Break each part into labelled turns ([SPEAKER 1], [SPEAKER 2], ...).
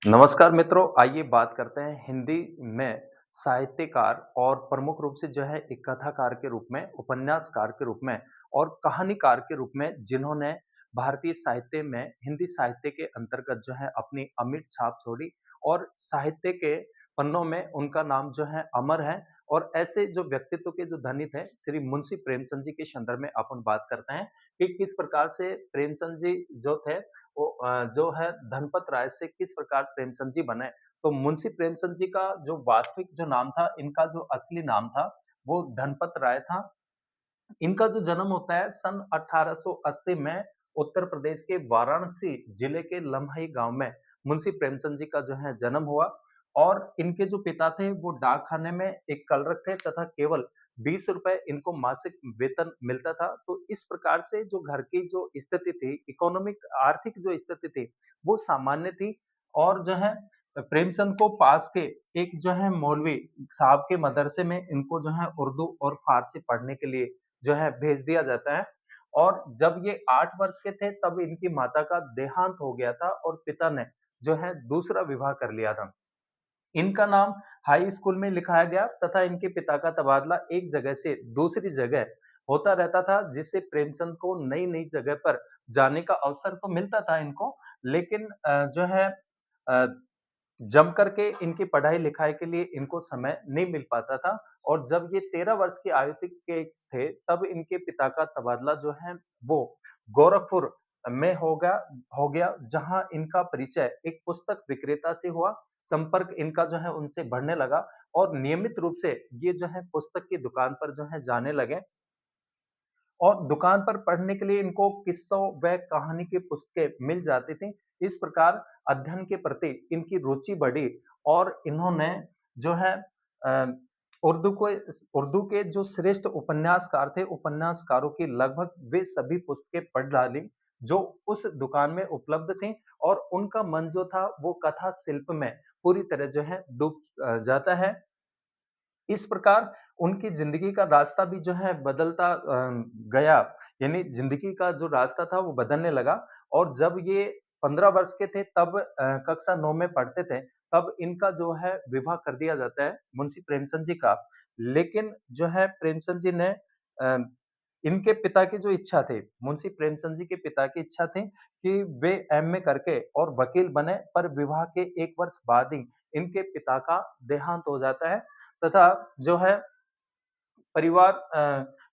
[SPEAKER 1] नमस्कार मित्रों, आइए बात करते हैं हिंदी में साहित्यकार और प्रमुख रूप से जो है एक कथाकार के रूप में, उपन्यासकार के रूप में और कहानीकार के रूप में जिन्होंने भारतीय साहित्य में हिंदी साहित्य के अंतर्गत जो है अपनी अमिट छाप छोड़ी और साहित्य के पन्नों में उनका नाम जो है अमर है। और ऐसे जो व्यक्तित्व के जो धनी थे श्री मुंशी प्रेमचंद जी के संदर्भ में अपन बात करते हैं कि किस प्रकार से प्रेमचंद जी जो थे वो जो है धनपत राय से किस प्रकार प्रेमचंद जी बने। तो मुंशी प्रेमचंद जी का जो वास्तविक जो नाम था, इनका जो असली नाम था, वो धनपत राय था। इनका जो जन्म होता है सन 1880 में उत्तर प्रदेश के वाराणसी जिले के लम्हई गांव में मुंशी प्रेमचंद जी का जो है जन्म हुआ। और इनके जो पिता थे वो डाकखाने में एक क्लर्क थे तथा केवल 20 रुपए इनको मासिक वेतन मिलता था। तो इस प्रकार से जो घर की जो स्थिति थी, इकोनॉमिक आर्थिक जो स्थिति थी, वो सामान्य थी। और जो है प्रेमचंद को पास के एक जो है मौलवी साहब के मदरसे में इनको जो है उर्दू और फारसी पढ़ने के लिए जो है भेज दिया जाता है। और जब ये 8 वर्ष के थे तब इनकी माता का देहांत हो गया था और पिता ने जो है दूसरा विवाह कर लिया था। इनका नाम हाई स्कूल में लिखाया गया तथा इनके पिता का तबादला एक जगह से दूसरी जगह होता रहता था, जिससे प्रेमचंद को नई-नई जगह पर जाने का अवसर तो मिलता था इनको, लेकिन जो है अ, जम करके इनकी पढ़ाई-लिखाई के लिए इनको समय नहीं मिल पाता था। और जब ये 13 वर्ष की आयु तक के थे, तब इनके पिता का तबादला जो है वो गोरखपुर में हो गया, जहाँ इनका परिचय एक पुस्तक विक्रेता से हुआ। संपर्क इनका जो है उनसे बढ़ने लगा और नियमित रूप से ये जो है पुस्तक की दुकान पर जो है जाने लगे। और दुकान पर पढ़ने के लिए इनको किस्सों व कहानी की पुस्तकें मिल जाती थी। इस प्रकार अध्ययन के प्रति इनकी रुचि बढ़ी और इन्होंने जो है अ, उर्दू के जो श्रेष्ठ उपन्यासकार थे, उपन्यासकारों की लगभग वे सभी पुस्तकें पढ़ डाली, जो उस दुकान में उपलब्ध थीं। और उनका मन जो था वो कथा शिल्प में पूरी तरह जो है डूब जाता है। इस प्रकार उनकी ज़िंदगी का रास्ता भी जो है बदलता गया, यानी ज़िंदगी का जो रास्ता था वो बदलने लगा। और जब ये 15 वर्ष के थे तब कक्षा 9 में पढ़ते थे, तब इनका जो है विवाह कर दिया जाता है मुंशी प्रेमचंद जी का। लेकिन जो है प्रेमचंद जी ने अ, इनके पिता की जो इच्छा थी, मुंशी प्रेमचंद जी के पिता की इच्छा थी कि वे एमए करके और वकील बने, पर विवाह के 1 वर्ष बाद ही इनके पिता का देहांत हो जाता है। तथा जो है परिवार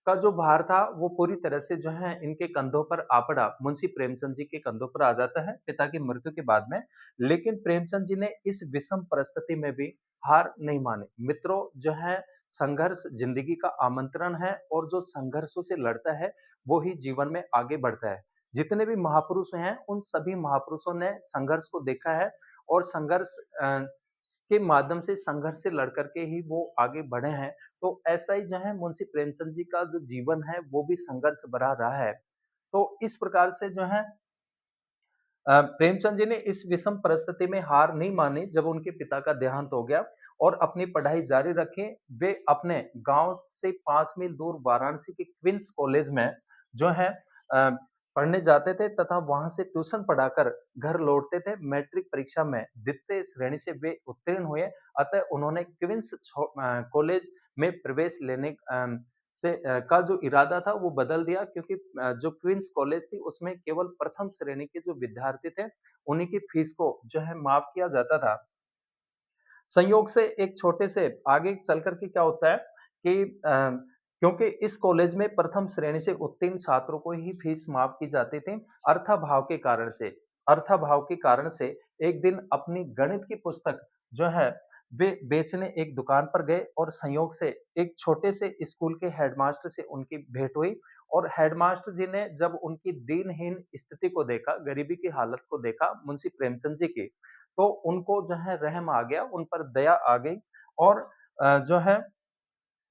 [SPEAKER 1] का जो भार था वो पूरी तरह से जो है इनके कंधों पर आ पड़ा, मुंशी प्रेमचंद जी के कंधों पर आ जाता है पिता की मृत्यु के बाद में। लेकिन प्रेमचंद जी ने इस विषम परिस्थिति में भी हार नहीं मानी। मित्रों, जो है संघर्ष ज़िंदगी का आमंत्रण है और जो संघर्षों से लड़ता है, वो ही जीवन में आगे बढ़ता है। जितने भी महापुरुष हैं, उन सभी महापुरुषों ने संघर्ष को देखा है और संघर्ष के माध्यम से संघर्ष से लड़ कर के ही वो आगे बढ़े हैं। तो ऐसा ही जो है मुंशी प्रेमचंद जी का जो जीवन है वो भी संघर्ष भरा रहा है। तो इस प्रकार से जो है प्रेमचंद जी ने इस विषम परिस्थिति में हार नहीं मानी जब उनके पिता का देहांत हो गया और अपनी पढ़ाई जारी रखी। वे अपने गाँव से 5 मील दूर वाराणसी के क्वींस कॉलेज में जो है पढ़ने जाते थे तथा वहाँ से ट्यूशन पढ़ाकर घर लौटते थे। मैट्रिक परीक्षा में द्वितीय श्रेणी से वे उत्तीर्ण हुए, अतः उन्होंने क्वींस कॉलेज में प्रवेश लेने का जो इरादा था वो बदल दिया, क्योंकि जो क्वींस कॉलेज थी उसमें केवल प्रथम श्रेणी के जो विद्यार्थी थे, उन्हीं की फीस को जो है माफ किया जाता था। संयोग से एक छोटे से आगे चल कर के क्या होता है कि क्योंकि इस कॉलेज में प्रथम श्रेणी से उत्तीर्ण छात्रों को ही फीस माफ की जाती थी, अर्थाभाव के कारण से। अर्थाभाव के कारण से एक दिन अपनी गणित की पुस्तक जो है वे बेचने एक दुकान पर गए और संयोग से एक छोटे से स्कूल के हेडमास्टर से उनकी भेंट हुई। और हेडमास्टर जी ने जब उनकी दीनहीन स्थिति को देखा, गरीबी की हालत को देखा मुंशी प्रेमचंद जी की, तो उनको जो है रहम आ गया, उन पर दया आ गई। और जो है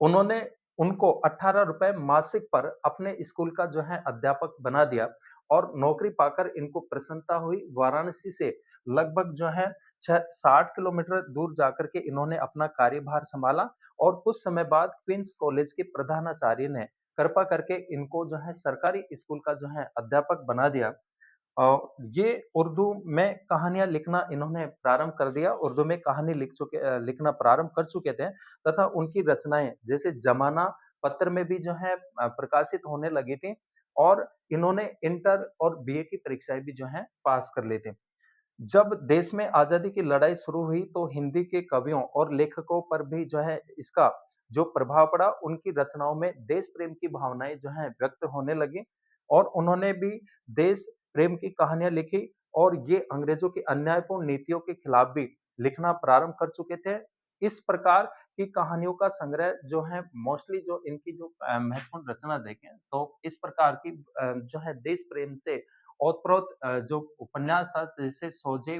[SPEAKER 1] उन्होंने उनको ₹18 मासिक पर अपने स्कूल का जो है अध्यापक बना दिया। और नौकरी पाकर इनको प्रसन्नता हुई। वाराणसी से लगभग जो है 60 किलोमीटर दूर जाकर के इन्होंने अपना कार्यभार सँभाला और कुछ समय बाद क्वींस कॉलेज के प्रधानाचार्य ने कृपा करके इनको जो है सरकारी स्कूल का जो है अध्यापक बना दिया। अ, ये उर्दू में कहानियाँ लिखना इन्होंने प्रारंभ कर दिया, उर्दू में कहानी लिखना प्रारंभ कर चुके थे तथा उनकी रचनाएँ जैसे ज़माना पत्र में भी जो है प्रकाशित होने लगी थी और इन्होंने इंटर और बीए की परीक्षाएँ भी जो हैं पास कर ली थी। जब देश में आज़ादी की लड़ाई शुरू हुई तो हिंदी के कवियों और लेखकों पर भी जो है इसका जो प्रभाव पड़ा, उनकी रचनाओं में देश प्रेम की भावनाएँ जो हैं व्यक्त होने लगी और उन्होंने भी देश प्रेम की कहानियाँ लिखी और ये अंग्रेज़ों की अन्यायपूर्ण नीतियों के खिलाफ भी लिखना प्रारंभ कर चुके थे। इस प्रकार की कहानियों का संग्रह जो है मोस्टली जो इनकी जो महत्वपूर्ण रचना देखें तो इस प्रकार की जो है देश प्रेम से ओतप्रोत जो उपन्यास था जैसे सोजे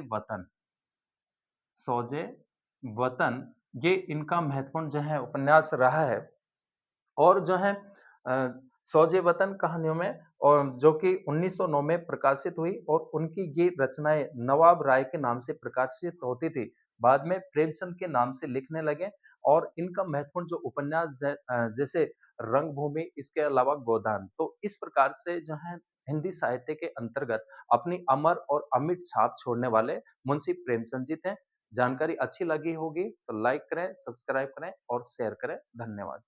[SPEAKER 1] वतन ये इनका महत्वपूर्ण जो है उपन्यास रहा है और जो है अ, सोजे वतन कहानियों में और जो कि 1909 में प्रकाशित हुई और उनकी ये रचनाएँ नवाब राय के नाम से प्रकाशित होती थी। बाद में प्रेमचंद के नाम से लिखने लगे और इनका महत्वपूर्ण जो उपन्यास जैसे रंगभूमि इसके अलावा गोदान। तो इस प्रकार से जो है हिंदी साहित्य के अंतर्गत अपनी अमर और अमिट छाप छोड़ने वाले मुंशी प्रेमचंद जी थे। जानकारी अच्छी लगी होगी तो लाइक करें, सब्सक्राइब करें और शेयर करें। धन्यवाद।